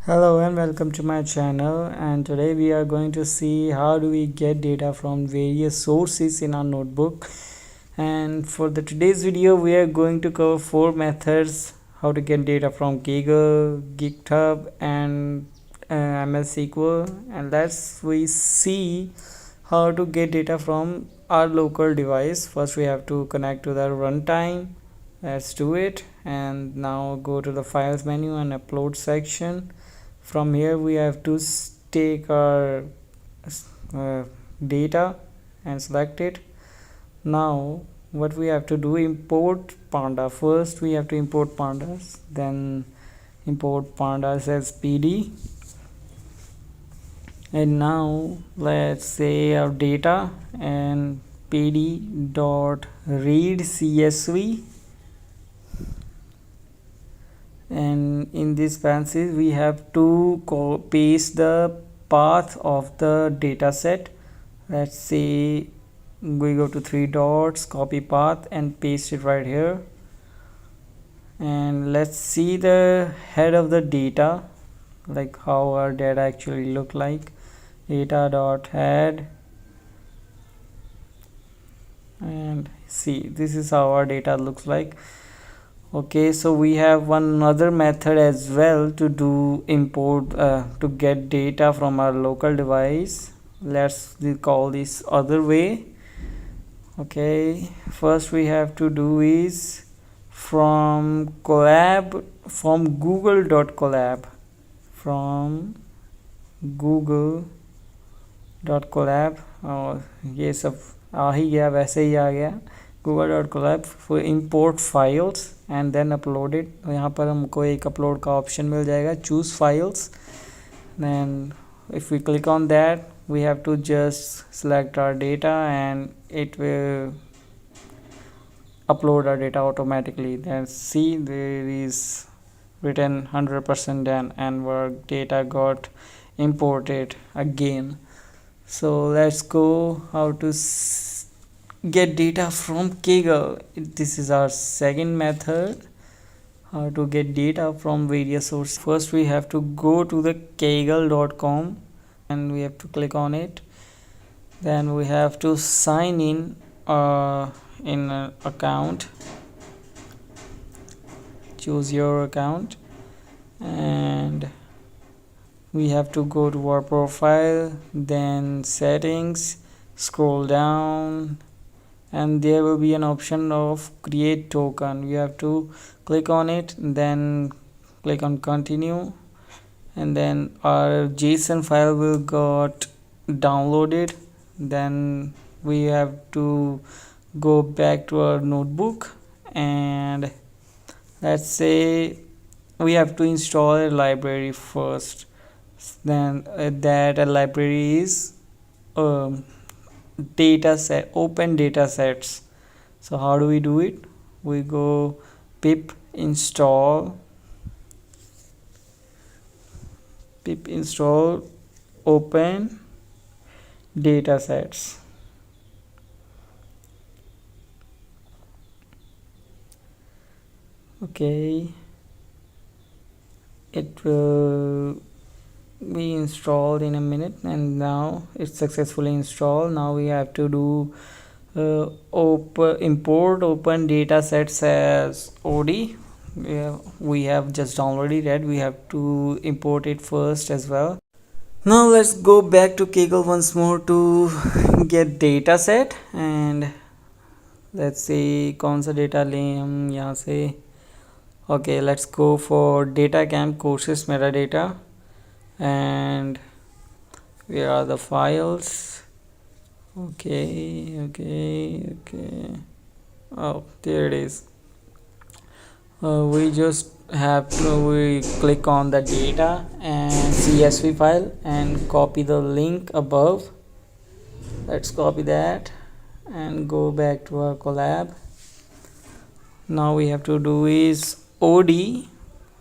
Hello and welcome to my channel, and today we are going to see how do we get data from various sources in our notebook. And for the today's video we are going to cover four methods how to get data from Kaggle, GitHub and MS SQL. And we see how to get data from our local device. First we have to connect to the runtime. Let's do it, and now go to the files menu and upload section. From here we have to take our data and select it. Now what we have to do, import panda. First we have to import pandas, then import pandas as pd. And now let's say our data and pd dot read csv, and in this fancy we have to paste the path of the data set. Let's say we go to three dots, copy path and paste it right here. And let's see the head of the data, like how our data actually look like. Data dot head, and see, this is how our data looks like. Okay, so we have one other method as well to do import to get data from our local device. Let's call this other way. Okay, first we have to do is from Colab, from Google.Colab, from Google.Colab. ये सब आ ही गया, वैसे ही आ गया. Google.Colab for import files and then upload it. यहाँ पर हमको एक upload का option मिल जाएगा, choose files. Then if we click on that, we have to just select our data and it will upload our data automatically. Then see, there is written 100% done and our data got imported again. So let's go how to get data from Kaggle. This is our second method, how to get data from various sources. First we have to go to the kaggle.com and we have to click on it. Then we have to sign in an account. Choose your account and we have to go to our profile, then settings, scroll down, and there will be an option of create token. You have to click on it, then click on continue, and then our JSON file will got downloaded. Then we have to go back to our notebook, and let's say we have to install a library first. Then that a library is data set, open data sets. So how do we do it? We go pip install open data sets. Okay, it will be installed in a minute, and now it's successfully installed. Now we have to do import open data sets as OD. We have just downloaded it. We have to import it first as well. Now let's go back to Kaggle once more to get data set, and let's see कौन सा data लें हम यहाँ से. Okay, let's go for data camp courses metadata, and where are the files? Okay, oh, there it is. We just have to click on the data and CSV file and copy the link above. Let's copy that and go back to our Colab. Now we have to do is OD,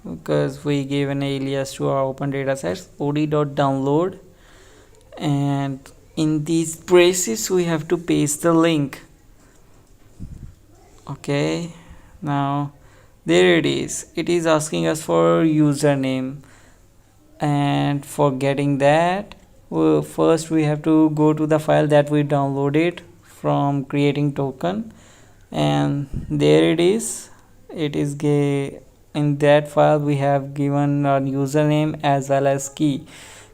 because we gave an alias to our open data sets, od.download, and in these braces we have to paste the link. Okay, now there it is. It is asking us for username, And for getting that, first we have to go to the file that we downloaded from creating token, and there it is. It is in that file we have given our username as well as key.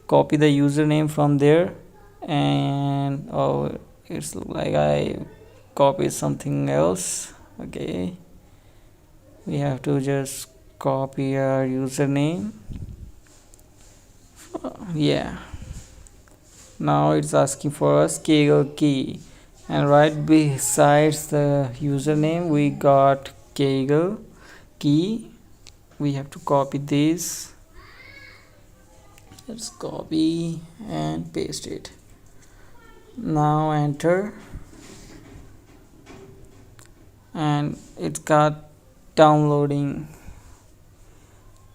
Copy the username from there, and oh, it's like I copied something else. Okay, we have to just copy our username. Yeah, now it's asking for us Kaggle key, and right besides the username we got Kaggle key. We have to copy this. Let's copy and paste it. Now enter, and it got downloading.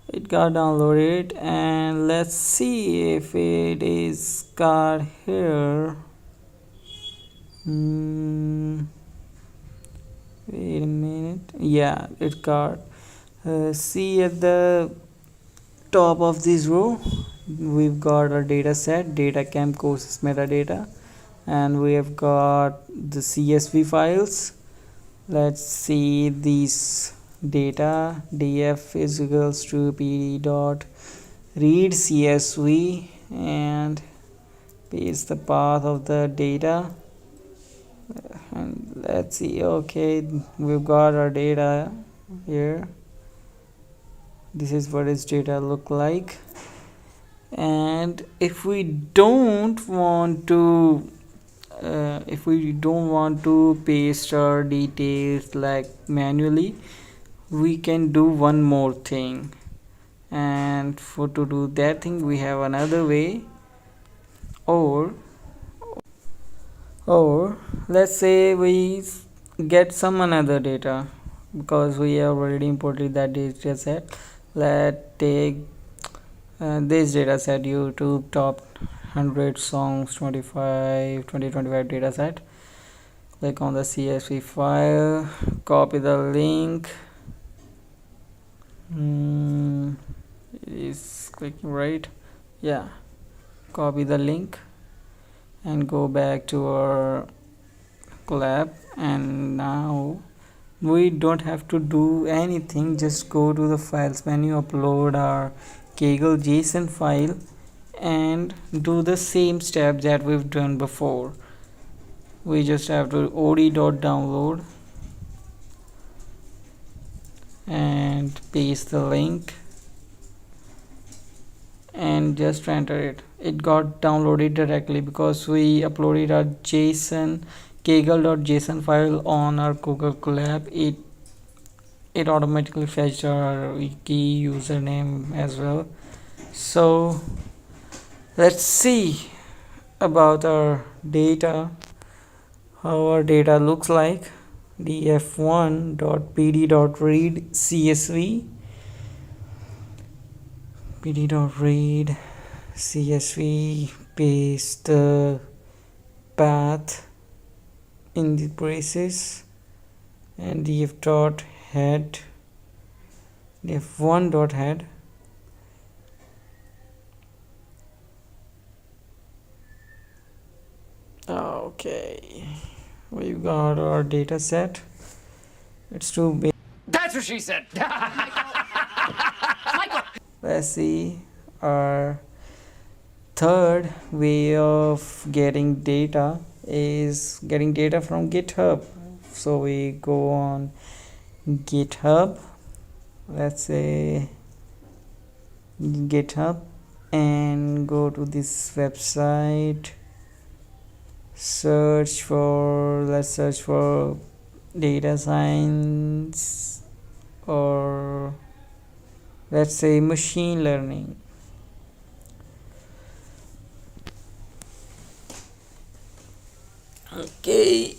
It got downloaded, and let's see if it is got here. Wait a minute. Yeah, it got. See at the top of this row we've got our data set, data camp courses metadata, and we have got the CSV files. Let's see these data. df is equals to pd dot read CSV, and paste the path of the data, and let's see. Okay, we've got our data here. This is what its data look like. And if we don't want to paste our details like manually, we can do one more thing, and to do that thing we have another way. Or let's say we get some another data, because we have already imported that data set. Let's take this data set, YouTube top 100 songs 2025 data set. Click on the CSV file, copy the link. It is clicking right. Yeah, copy the link and go back to our Colab, and now we don't have to do anything. Just go to the files menu, upload our Kaggle JSON file, and do the same step that we've done before. We just have to od.download and paste the link and just enter it. It got downloaded directly because we uploaded our Kaggle.json file on our Google Colab. It automatically fetched our key, username as well. So let's see about our data, how our data looks like. df1.pd.read CSV, pd.read CSV, paste the path in the braces, and df.head, df1.head, okay, we've got our data set. It's too big. That's what she said. Let's see our third way of getting data is getting data from GitHub. So we go on GitHub, let's say GitHub, and go to this website, let's search for data science, or let's say machine learning. Okay,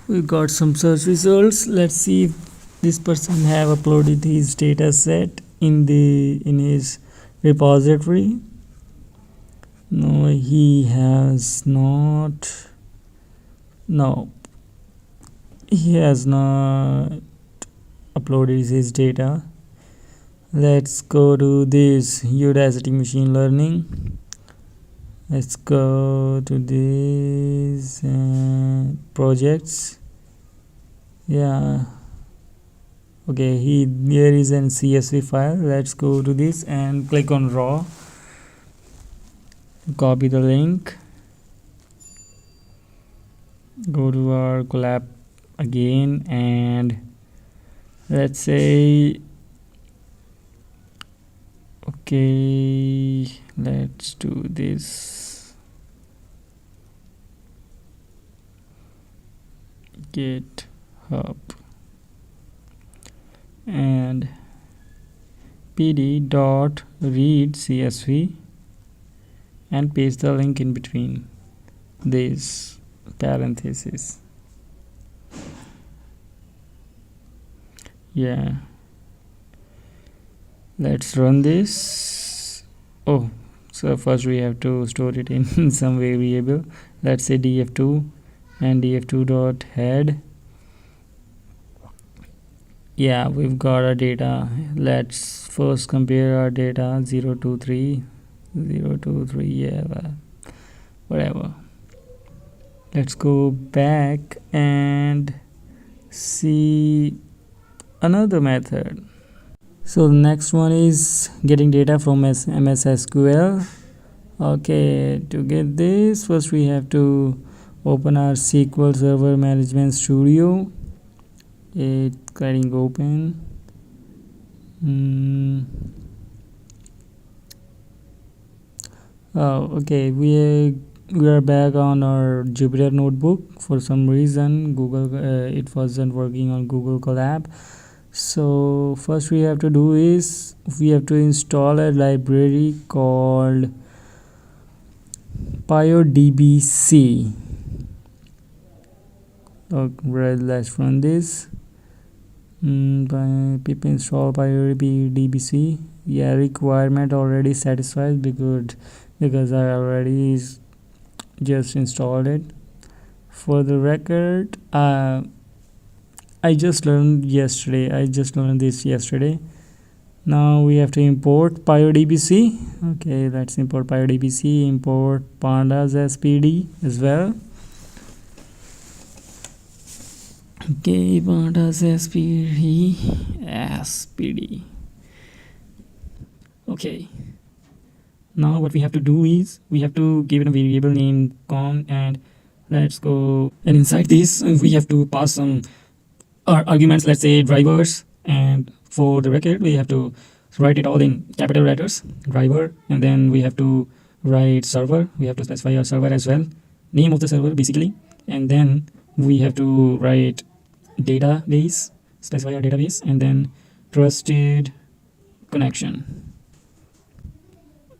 we got some search results. Let's see if this person have uploaded his data set in his repository. No, he has not. No, he has not uploaded his data. Let's go to this Udacity machine learning. Let's go to this projects. Yeah, okay, here is an CSV file. Let's go to this and click on raw, copy the link, go to our Colab again, and let's say, okay, let's do this. GitHub and pd.read CSV and paste the link in between this parenthesis. Yeah, let's run this. Oh, so first we have to store it in some variable. Let's say df2 and df2.head. Yeah, we've got our data. Let's first compare our data 023 023. Yeah, whatever. Let's go back and see another method. So the next one is getting data from MS SQL. Okay, to get this, first we have to open our SQL Server Management Studio. It's getting open. Oh, okay, we are back on our Jupyter Notebook. For some reason Google it wasn't working on Google Colab. So first we have to do is we have to install a library called PyDBC. Okay, let's run this. Pip install PyDBC. Yeah, requirement already satisfied because I already just installed it. For the record, I just learned this yesterday. Now we have to import PyDBC. Okay, let's import PyDBC. Import pandas spd as well. Okay, pandas spd. Okay, now what we have to do is we have to give it a variable name con, and let's go, and inside this we have to pass some arguments, let's say drivers, and for the record we have to write it all in capital letters, driver, and then we have to write server. We have to specify our server as well, name of the server basically, and then we have to write database, specify our database, and then trusted connection.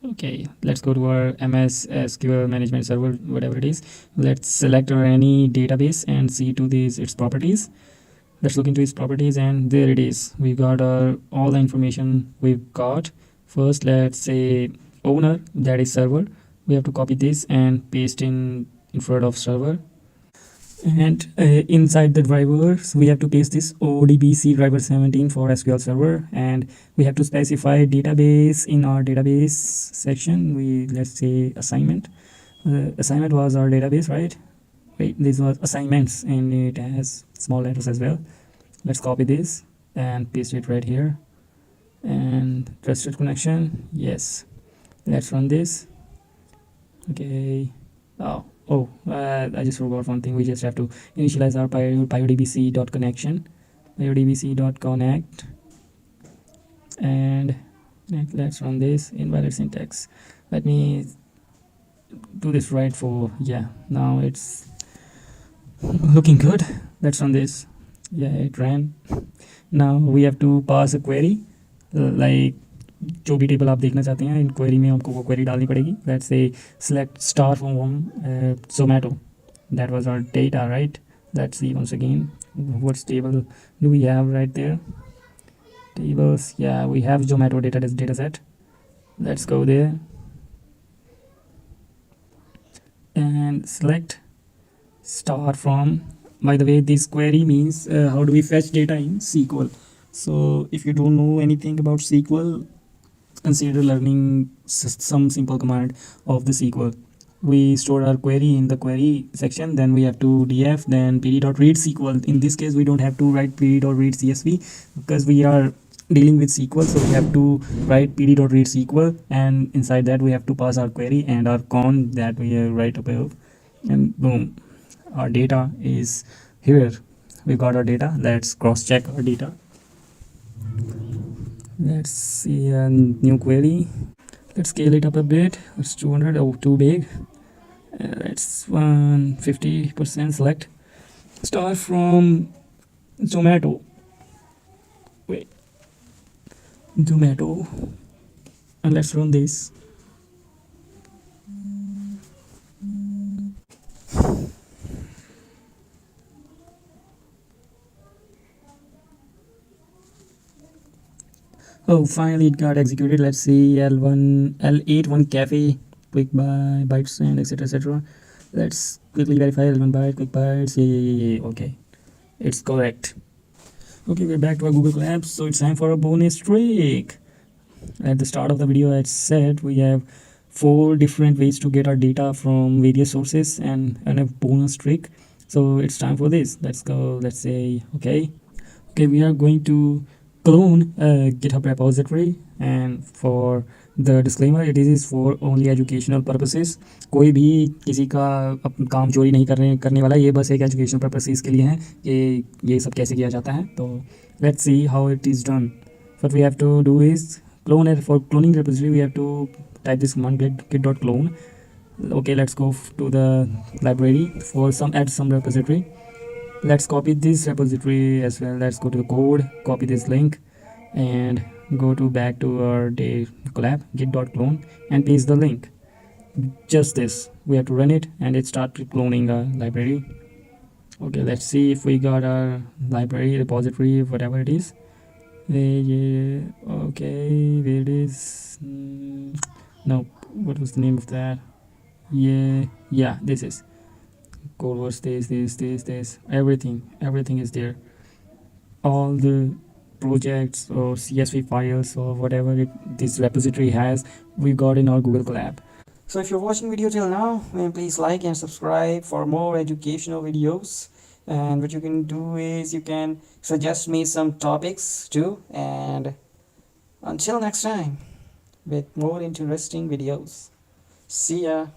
Okay, let's go to our MS SQL management server, whatever it is. Let's select our any database and see to these its properties. Let's look into its properties, and there it is. We got all the information we've got. First, let's say owner, that is server. We have to copy this and paste in front of server, and inside the drivers we have to paste this odbc driver 17 for SQL server, and we have to specify database in our database section. Let's say assignment. Assignment was our database, right? Wait, this was assignments, and it has small letters as well. Let's copy this and paste it right here. And trusted connection, yes. Let's run this. Okay. I just forgot one thing. We just have to initialize our pyodbc.connection, pyodbc.connect, and let's run this. Invalid syntax. Let me do this right for, yeah, now it's looking good. Let's run this. Yeah, it ran. Now we have to pass a query, like जो भी table आप देखना चाहते हैं इन query में आपको वो query डालनी पड़ेगी. Let's say select star from Zomato. That was our data, right? Let's see once again what table do we have right there. Tables, yeah, we have Zomato data set. Let's go there and select star from. By the way, this query means how do we fetch data in SQL. So if you don't know anything about SQL, consider learning some simple command of the SQL. We store our query in the query section, then we have to df, then pd.read SQL. In this case we don't have to write pd.read csv because we are dealing with SQL, so we have to write pd.read SQL, and inside that we have to pass our query and our con that we write above, and boom, our data is here. We got our data. Let's cross check our data. Let's see a new query. Let's scale it up a bit. It's 200. Oh, too big. Let's 150% select. Start from Zomato. Wait, Zomato, and let's run this. Oh, finally it got executed. Let's see, L1, L8 one cafe, quick buy, bytes, and etc. etc. Let's quickly verify L1 byte, quick bytes. Yeah. Okay, it's correct. Okay, we're back to our Google Colab. So it's time for a bonus trick. At the start of the video, I said we have 4 different ways to get our data from various sources and a bonus trick. So it's time for this. Let's go. Let's say okay. We are going to clone a GitHub repository, and for the disclaimer, it is for only educational purposes. कोई भी किसी का काम चोरी नहीं करने वाला, ये बस एक एजुकेशनल पर्पसेस के लिए है कि ये सब कैसे किया जाता है. तो let's see how it is done. What we have to do is clone it. For cloning repository we have to type this command git.clone. Okay, let's go to the library for add some repository. Let's copy this repository as well. Let's go to the code, copy this link, and go to back to our collab git.clone and paste the link. Just this, we have to run it and it start cloning a library. Okay, let's see if we got our library, repository, whatever it is. Okay, where it is. No, what was the name of that? Yeah, this is code was this, everything is there. All the projects or csv files or whatever this repository has, we got in our Google Colab. So if you're watching video till now, then please like and subscribe for more educational videos. And what you can do is you can suggest me some topics too. And until next time, with more interesting videos. See ya.